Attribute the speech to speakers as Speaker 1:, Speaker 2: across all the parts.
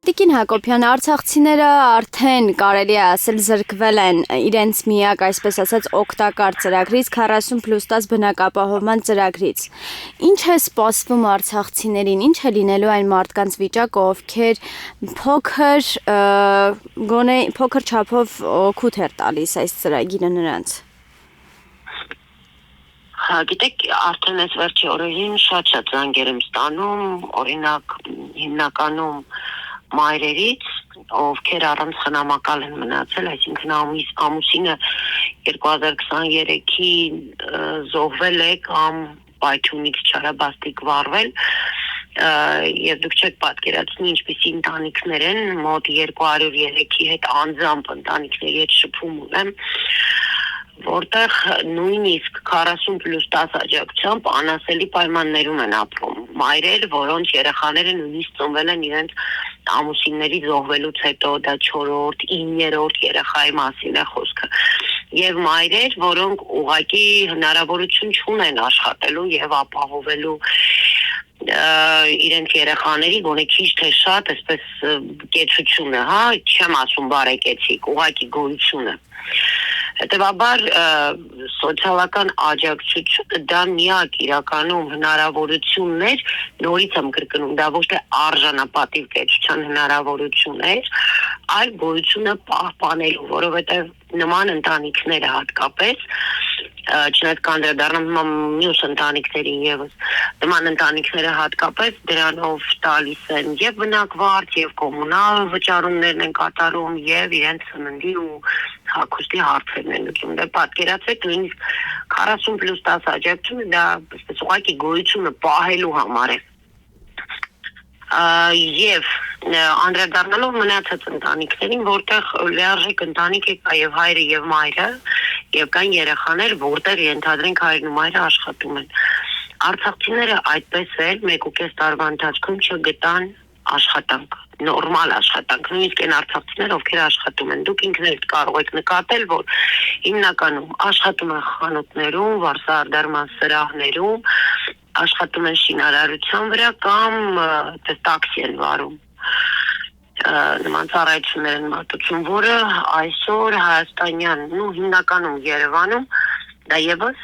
Speaker 1: Տիկին Հակոբյան, արցախցիները արդեն կարելի է ասել զրկվել են իրենց միակ, այսպես ասած, օգտակար ծրագրից 40+10 բնակապահովման ծրագրից։ Ինչ է սպասվում արցախցիներին, ինչ է լինելու այն մարդկանց վիճակը, ովքեր փոքր չափով օգուտ էր տալիս այս ծրագիրը նրանց։
Speaker 2: Գիտեք, արդեն այս վերջի օրերին շատ զանգեր եմ ստանում, օրինակ հիմնականում մայրերից, ովքեր առանց խնամակալ են մնացել, այսինքն ամուսինը 2023-ի զոհվել է կամ պայթյունից չարաբաստիկ վառվել, եւ դուք չեք պատկերացնի ինչպիսի ընտանիքներ են, մոտ 203-ի հետ անձամբ ընտանիքների հետ շփում ունեմ, որտեղ նույնիսկ 40+10 աջակցությամբ անասելի պայմաններում են ապրում մայրեր, որոնց երեխաները նույնիսկ ծնվել են իրենց ամուսինների զոհվելուց հետո, դա 4-րդ, 9-րդ երեխայի մասին է խոսքը, եւ մայրեր, որոնք ուղղակի հնարավորություն չունեն աշխատելու եւ ապահովելու իրենց երեխաների գոնե քիչ թե շատ, այսպես կեցությունը, չեմ ասում բարեկեցիկ, ուղղակի գոյությունը։ Հետևաբար սոցիալական աջակցությունը դա միակ իրականում հնարավորությունն էր, նորից եմ կրկնում, դա ոչ թե արժանապատիվ կեցության հնարավորություն էր, այլ գոյությունը պահպանելու, որովհետև նման ընտանիքները հատկապես, չնայած կանդրադառնամ մյուս ընտանիքներին եւս, նման ընտանիքները հատկապես դրանով տալիս են եւ բնակվարձ, եւ կոմունալ վճարումներն են կատարում, եւ իրենց սննդի ու հագուստի հարցերն են լուծում։ Դե պատկերացրեք, նույնիսկ 40+10 աջակցությունը դա այսպես ուղղակի գոյությունը պահելու համար է։ Եվ անդրադառնալով մնացած ընտանիքներին, որտեղ լիարժեք ընտանիք է կա եւ հայրը եւ մայրը, եւ կան երեխաներ, որտեղ ենթադրենք հայրն ու մայրը աշխատում են։ Արցախցիները այդպես էլ 1.5 տարվա ընթացքում չգտան աշխատանք, նորմալ աշխատանք, նույնիսկ այն արցախցիներ, ովքեր աշխատում են, դուք ինքներդ կարող եք նկատել, որ հիմնականում աշխատում են խանութներում, վարսահարդարման սրահներում, աշխատում են շինարարության վրա կամ տաքսի են վարում, նման ծառայություններ են մատուցում, որը այսօր հայաստանյան, հիմնականում Երևանում, դա եւս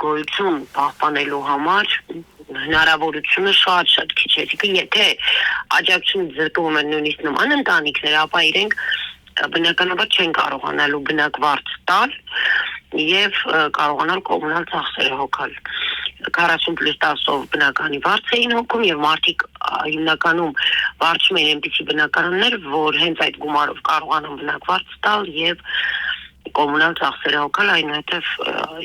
Speaker 2: գոյություն պահպանելու համար հնարավորությունը շատ քիչ է, եթե աջակցություն զրկվում են նույնիսկ նման ընտանիքներ, ապա իրենք բնականաբար չեն կարողանալու բնակվարձ տալ եւ կարողանալ կոմունալ ծախսերը հոգալ։ 40+10-ով բնականի վարձ էին հոգում եւ մարդիկ հիմնականում վարձում էին այնպիսի բնակարաններ, որ հենց այդ գումարով կարողանան բնակվարձ տալ եւ կոմունալ ծախսերը հոգալ, այնուհետև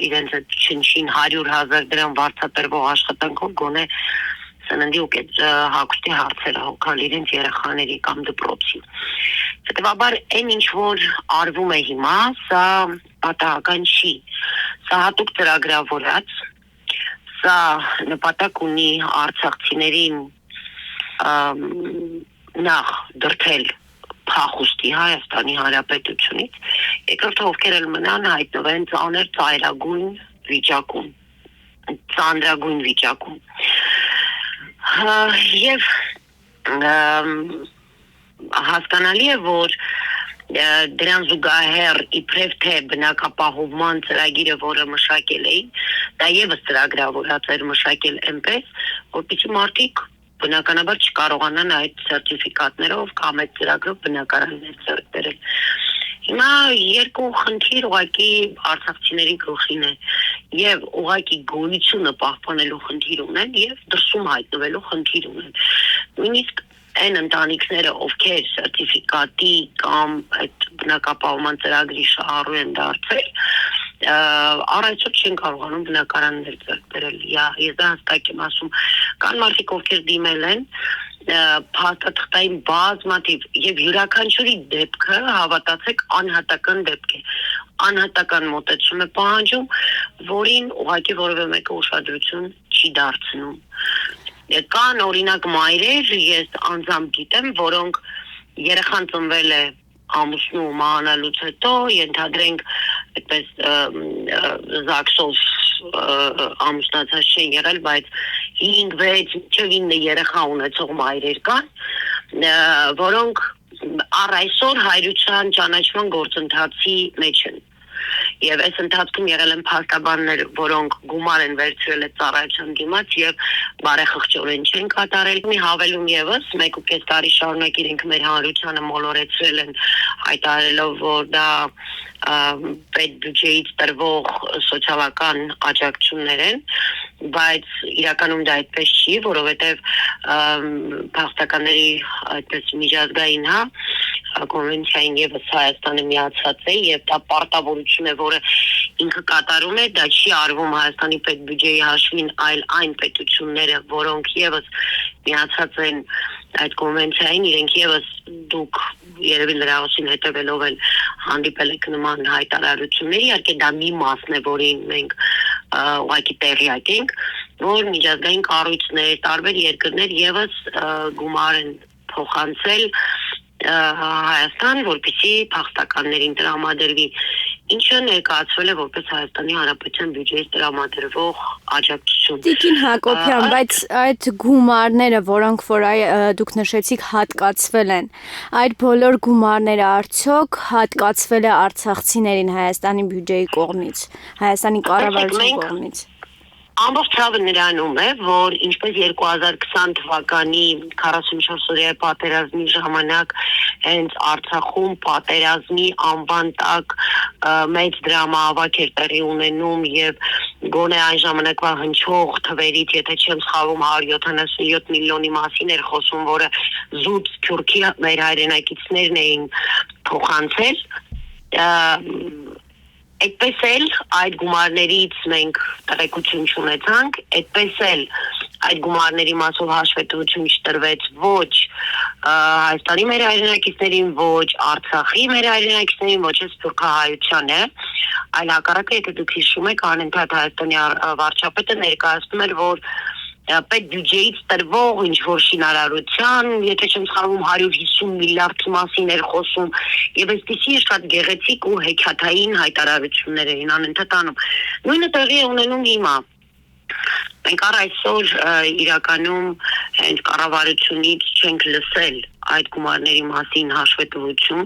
Speaker 2: իրենց այդ չնչին 100,000 դրամ վարձատրվող աշխատանքով գոնե սննդի ու հագուստի հարցերը հոգալ իրենց երեխաների կամ դպրոցի։ Հետևաբար այն ինչ որ արվում է հիմա, սա պատահական չի, սա հատուկ ծրագրավորած, սա նպատակ ունի արցախցիներին նախ դրդել փախուստի Հայաստանի Հանրապետությունից, երկրորդը ովքեր էլ մնան հայտնվեն ծանր ծայրագույն վիճակում, ծանրագույն վիճակում։ Եվ հասկանալի է, որ դրան զուգահեռ իբրև թե բնակապահովման ծրագիրը, որը մշակել էին, դա եւս ծրագրավորած էր մշակել այնպես, որպեսզի մարդիկ բնականաբար չկարողանան այդ սերտիֆիկատներով կամ այդ ծրագրով բնակարաններ ձեռք բերել։ Հիմա երկու խնդիր ուղղակի արցախցիների գլխին է, եւ ուղղակի գոյությունը պահպանելու խնդիր ունեն եւ դրսում հայտնվելու խնդիր ունեն։ Նույնիսկ այն ընտանիքները, ովքեր սերտիֆիկատի կամ այդ բնակապահովման ծրագրի շահառու են դարձել, առայժմ չեն կարողանում բնակարաններ ձեռք բերել։ Ես դա հստակ եմ ասում, կան մարդիկ, ովքեր դիմել են, փաստաթղթային բազմաթիվ եւ յուրաքանչյուրի դեպքը, հավատացեք, անհատական դեպք է, անհատական մոտեցում է պահանջում, որին ուղղակի որևէ մեկը ուշադրություն չի դարձնում։ Կան օրինակ մայրեր, ես անձամբ գիտեմ, որոնք երեխան ծնվել է ամուսնու մահանալուց հետո, ենթադրենք այդպես ԶԱԳՍ-ով ամուսնացած չեն եղել, բայց 5-6 9 երեխա ունեցող մայրեր կան, որոնք առ այսօր հայրության ճանաչման գործընթացի մեջ են։ Եվ այս ընթացքում եղել են փաստաբաններ, որոնք գումար են վերցրել այդ ծառայության դիմաց եւ բարեխղճորեն չեն կատարել։ Մի հավելում եւս 1.5 տարի շարունակ իրենք մեր հանրությանը մոլորեցրել են, հայտարարելով, որ դա պետբյուջեից տրվող սոցիալական աջակցություններ են, բայց իրականում դա այդպես չի, որովհետեւ փաստականների այդպես միջազգային կոնվենցիային եւս Հայաստանը միացած է եւ դա պարտավորություն է, որը ինքը կատարում է, դա չի արվում Հայաստանի պետբյուջեի հաշվին, այլ այն պետությունները, որոնք եւս միացած են այդ կոնվենցիային, իրենք եւս դուք երևի լրահոսին հետևելով են հանդիպել եք նման հայտարարությունների, իհարկե դա մի մասն է, որին մենք ուղղակի տեղյակ ենք, որ միջազգային կառույցներ, տարբեր երկրներ եւս գումար են փոխանցել Հայաստան, որպեսզի փախստականներին տրամադրվի, ինչը ներկայացվել է որպես Հայաստանի Հանրապետության բյուջեից տրամադրվող աջակցություն։
Speaker 1: Տիկին Հակոբյան, բայց այդ գումարները, որոնք որ դուք նշեցիք, հատկացվել են, այդ բոլոր գումարները արդյոք հատկացվել է արցախցիներին Հայաստանի բյուջեի կողմից, Հայաստանի կառավարության կողմից։
Speaker 2: Ամբողջ ցավը նրանում է, որ ինչպես 2020 թվականի 44-օրյա պատերազմի ժամանակ հենց Արցախում պատերազմի անվան տակ մեծ դրամահավաք էր տեղի ունենում եւ գոնե այն ժամանակվա հնչող թվերից, եթե չեմ սխալվում, 177 միլիոնի մասին էր խոսում, որը զուտ Թուրքի մեր հայրենակիցներն էին փոխանցել, այդպես էլ այդ գումարներից մենք տեղեկություն չունեցանք, այդպես էլ այդ գումարների մասով հաշվետվություն չտրվեց ոչ Հայաստանի մեր հայրենակիցներին, ոչ Արցախի մեր հայրենակիցներին, ոչ էլ սփյուռքահայությանը, այլ հակառակը, եթե դուք հիշում եք, անընդհատ Հայաստանի վարչապետը ներկայացնում էր, որ պետբյուջեից տրվող ինչ-որ շինարարության, եթե չեմ սխալվում 150 միլիարդի մասին էր խոսում, եւ այսպիսի շատ գեղեցիկ ու հեքիաթային հայտարարություններ էին անընդհատ անում։ Նույնը տեղի է ունենում հիմա։ Մենք առ այսօր իրականում հենց կառավարությունից չենք լսել այդ գումարների մասին հաշվետվություն,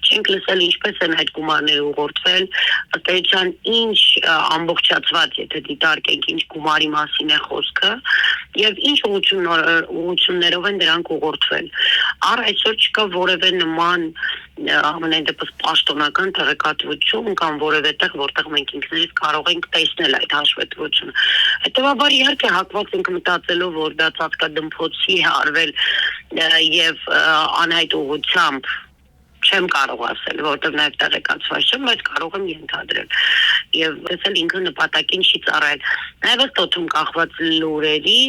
Speaker 2: չենք լսել ինչպես են այդ գումարները ուղղորդվել, ըստ էության ինչ ամբողջացված, եթե դիտարկենք ինչ գումարի մասին է խոսքը եւ ինչ ուղղություններով են դրանք ուղղորդվել։ Առ այսօր չկա որևէ նման ամենայն դեպս պաշտոնական տեղեկատվություն կամ որևէ տեղ, որտեղ մենք ինքներս կարող ենք տեսնել այդ հաշվետվությունը։ Հետևաբար իհարկե հակված ենք մտածելով, որ դա ծածկադմփոցի է արվել եւ անհայտ ուղղությամբ չեմ կարող ասել, որտեղ նաև տեղեկացված չեմ, բայց կարող եմ ենթադրել։ Եվ ես էլ ինքը նպատակին չի ծառայել։ Նաև ըստ օդում կախված լուրերի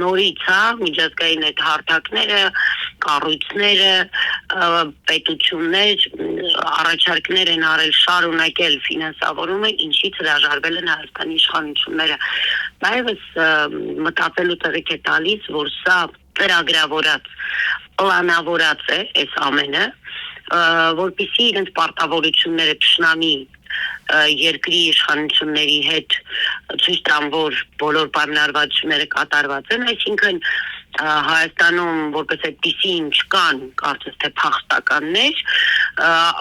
Speaker 2: նորից, միջազգային այդ հարթակները, կառույցները, պետություններ առաջարկներ են արել շարունակել ֆինանսավորումը, ինչից հրաժարվել են Հայաստանի իշխանությունները։ Նաև մտածելու տեղիք է տալիս, որ սա ծրագրավորած, պլանավորած է այս ամենը, որպեսզի իրենց պարտավորությունները թշնամի երկրի իշխանությունների հետ ցույց տան, որ բոլոր պայմանավորվածությունները կատարված են, այսինքն Հայաստանում որպես այդպիսին չկան, կարծես թե փախստականներ,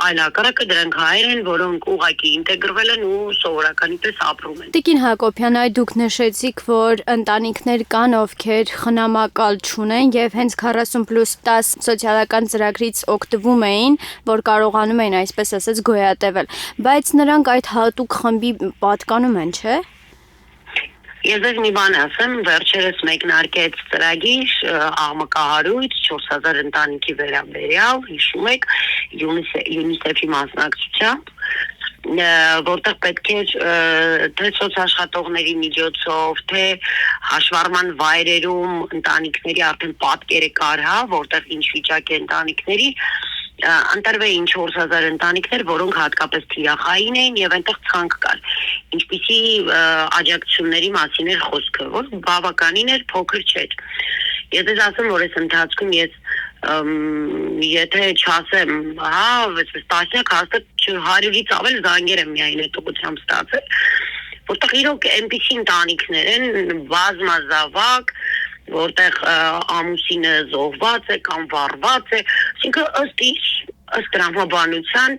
Speaker 2: այլ հակառակը դրանք հայեր են, որոնք ուղղակի ինտեգրվել են ու սովորականի պես ապրում են։
Speaker 1: Տիկին Հակոբյան, այդ դուք նշեցիք, որ ընտանիքներ կան, ովքեր խնամակալ չունեն եւ հենց 40+10 սոցիալական ծրագրից օգտվում էին, որ կարողանում էին այսպես ասած գոյատևել, բայց նրանք այդ հատուկ խմբի պատկանում են, չէ՞։
Speaker 2: Ես ձեզ մի բան ասեմ, վերջերս մեկնարկեց ծրագիր աղմկահարույց 4000 ընտանիքի վերաբերյալ, հիշում եք, UNICEF-ի մասնակցությամբ, որտեղ պետք էր թե սոցաշխատողների միջոցով, թե հաշվառման վայրերում ընտանիքների արդեն պատկերը կար, որտեղ ինչ վիճակ է ընտանիքների, ընտրվեին 4000 ընտանիքներ, որոնք հատկապես թիրախային էին եւ այնտեղ ցանկ կար։ Ինչպիսի աջակցությունների մասին էր խոսքը, որ բավականին էր, փոքր չէր։ Ես դες ասեմ, որ այս ընթացքում ես եթե չասեմ, տասնյակ հաստատ 100-ից ավել զանգեր եմ միայն այդ ուղղությամբ ստացել, որտեղ իրոք այնպիսի ընտանիքներ են բազմազավակ, որտեղ ամուսինը զոհված է կամ վառված է, այսինքն ըստ տրամաբանության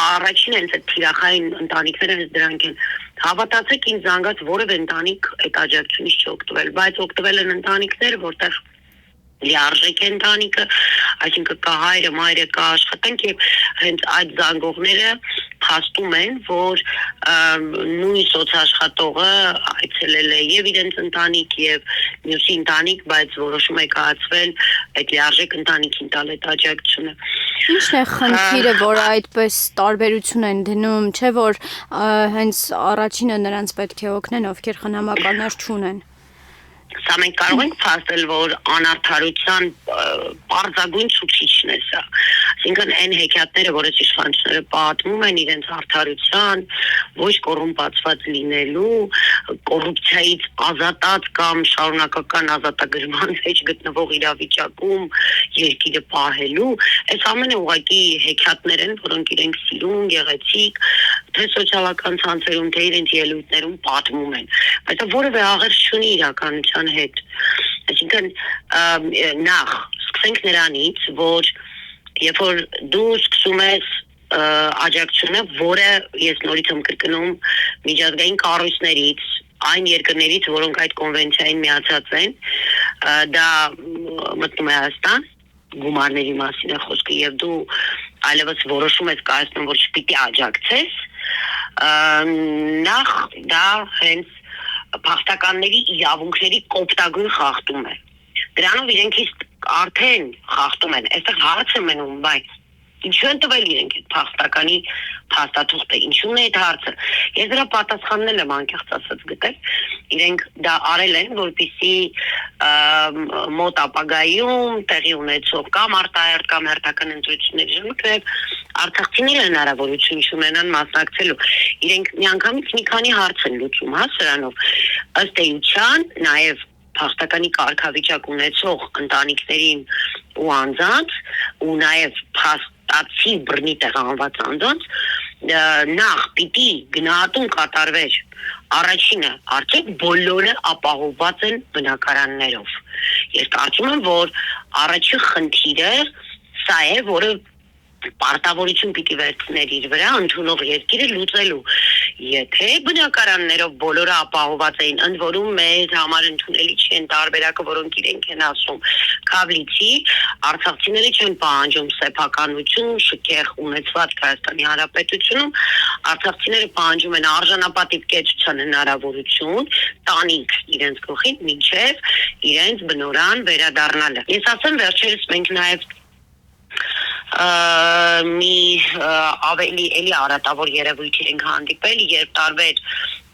Speaker 2: առաջին հենց այդ թիրախային ընտանիքները հենց դրանք են հավատացեք ինձ զանգած որևէ ընտանիք այդ աջակցությունից չի օգտվել, բայց օգտվել են ընտանիքներ, որտեղ լիարժեք է ընտանիքը, այսինքն կա հայրը, մայրը, կա աշխատանք եւ հենց այդ զանգողները փաստում են, որ նույն սոցաշխատողը այցելել է եւ իրենց ընտանիք եւ մյուսի ընտանիք, բայց որոշում է կայացվել այդ լիարժեք ընտանիքին տալ այդ աջակցությունը։
Speaker 1: Ինչն է խնդիրը, որ այդպես տարբերություն են դնում, չէ՞ որ հենց առաջինը նրանց պետք է օգնեն, ովքեր խնամակալներ չունեն։
Speaker 2: Սա մենք կարող ենք փաստել, որ անարդարության պարզագույն ցուցիչն է սա։ Այսինքն այն հեքիաթները, որոնց իշխանությունները պատմում են իրենց արդարության, ոչ կոռումպացված լինելու, կոռուպցիայից ազատած կամ շարունակական ազատագրման մեջ գտնվող իրավիճակում երկիրը պահելու, այս ամենը ուղղակի հեքիաթներ են, որոնք իրենք սիրուն, գեղեցիկ, թե սոցիալական ցանցերում, թե իրենց ելույթներում պատմում են, բայց որևէ աղերս չունի իրականության հետ։ Այսինքն նախ սկսենք նրանից, որ երբ որ դու սկսում ես աջակցությունը, որը ես նորից եմ կրկնում միջազգային կառույցներից, այն երկրներից, որոնք այդ կոնվենցիային միացած են, դա մտնում է Հայաստան, գումարների մասին է խոսքը եւ դու այլևս որոշում ես կայացնում, որ չպիտի աջակցես, նախ դա հենց փախստականների իրավունքների կոպտագույն խախտում է։ Դրանով իրենք արդեն խախտում են։ Այստեղ հարցը մնում, բայց ինչու են տվել իրենք այդ փախստականի փաստաթուղթե, ինչու՞ն է այդ հարցը։ Ես դրա պատասխանն եմ անկեղծ ասած գտել։ Իրենք դա արել են, որպեսզի մոտ ապագայում տեղի ունեցող կամ արտահերտ կամ հերթական ընտրությունների ժամանակ արցախցիները հնարավորություն չունենան մասնակցելու։ Իրենք միանգամից մի քանի հարց են լուծում, հա, սրանով։ Ըստ էության, նաև փախստականի կարգավիճակ ունեցող ընտանիքներին ու անձանց, ու նաև փաստացի բռնի տեղահանված անձանց, նախ պիտի գնահատում կատարվեր առաջինը, արդյոք բոլորը ապահովված են բնակարաններով։ Ես կարծում եմ, որ առաջին խնդիրը սա է, որը պարտավորություն պիտի վերցներ իր վրա ընդունող երկիրը լուծելու։ Եթե բնակարաններով բոլորը ապահովված էին, ընդ որում մեզ համար ընդունելի չի են տարբերակը, որոնք իրենք են ասում, քավլիցի, արցախցիները չեն պահանջում սեփականություն, շքեղ ունեցված Հայաստանի Հանրապետությունում, արցախցիները պահանջում են արժանապատիվ կեցության հնարավորություն, տանիք իրենց գլխին, մինչև իրենց բնորան վերադառնալը։ Ես ասեմ, վերջերս մենք նաև մի ավելի էլի արատավոր երևույթի ենք հանդիպել, երբ տարբեր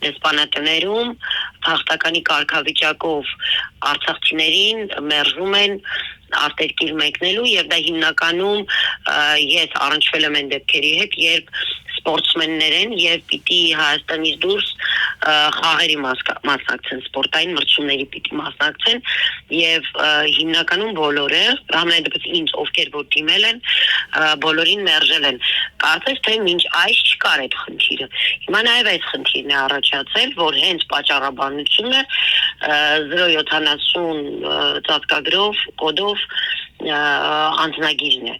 Speaker 2: դեսպանատներում փախստականի կարգավիճակով արցախցիներին մերժում են արտերկիր մեկնելու եւ դա հիմնականում ես առնչվել եմ այն դեպքերի հետ, երբ սպորտսմեններ են եւ պիտի Հայաստանից դուրս խաղերի մասնակցեն, սպորտային մրցումների պիտի մասնակցեն եւ հիմնականում բոլորը, համենայնդեպս ինձ ովքեր որ դիմել են, բոլորին մերժել են։ Կարծես թե մինչ այս չկար այդ խնդիրը։ Հիմա նաեւ այս խնդիրն է առաջացել, որ հենց պատճառաբանությունը 070 ծածկագրով, կոդով անձնագիրն է։